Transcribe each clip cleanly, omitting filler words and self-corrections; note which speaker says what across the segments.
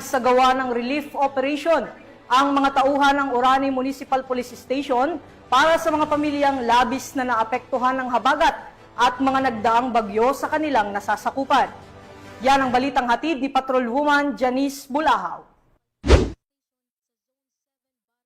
Speaker 1: Sa gawa ng relief operation ang mga tauhan ng Orani Municipal Police Station para sa mga pamilyang labis na naapektuhan ng habagat at mga nagdaang bagyo sa kanilang nasasakupan. Yan ang balitang hatid ni Patrolwoman Janice Bulahaw.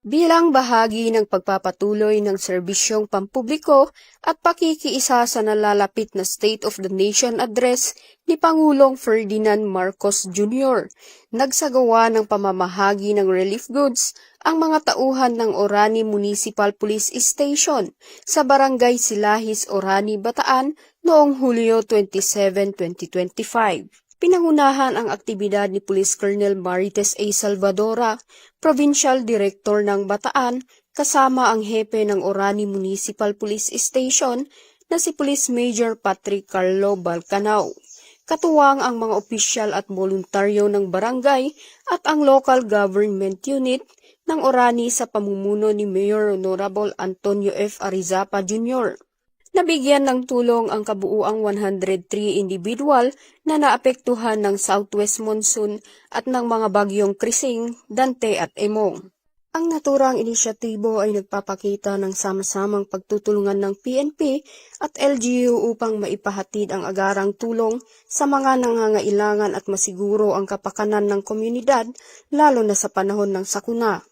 Speaker 2: Bilang bahagi ng pagpapatuloy ng serbisyong pampubliko at pakikiisa sa nalalapit na State of the Nation Address ni Pangulong Ferdinand Marcos Jr., nagsagawa ng pamamahagi ng relief goods ang mga tauhan ng Orani Municipal Police Station sa Barangay Silahis, Orani, Bataan noong Hulyo 27, 2025. Pinangunahan ang aktibidad ni Police Colonel Marites A. Salvadora, Provincial Director ng Bataan, kasama ang hepe ng Orani Municipal Police Station na si Police Major Patrick Carlo Balcanao. Katuwang ang mga opisyal at voluntaryo ng barangay at ang local government unit ng Orani sa pamumuno ni Mayor Honorable Antonio F. Arizapa Jr. Nabigyan ng tulong ang kabuuang 103 individual na naapektuhan ng southwest monsoon at ng mga bagyong Krising, Dante at Emong. Ang naturang inisyatibo ay nagpapakita ng sama-samang pagtutulungan ng PNP at LGU upang maipahatid ang agarang tulong sa mga nangangailangan at masiguro ang kapakanan ng komunidad lalo na sa panahon ng sakuna.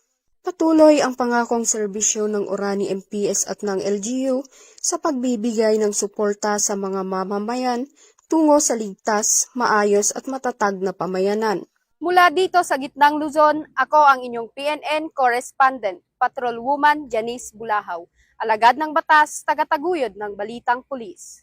Speaker 2: Patuloy ang pangakong serbisyo ng Orani MPS at ng LGU sa pagbibigay ng suporta sa mga mamamayan tungo sa ligtas, maayos at matatag na pamayanan.
Speaker 3: Mula dito sa Gitnang Luzon, ako ang inyong PNN correspondent, Patrolwoman Janice Bulahaw, alagad ng batas, tagataguyod ng Balitang Pulis.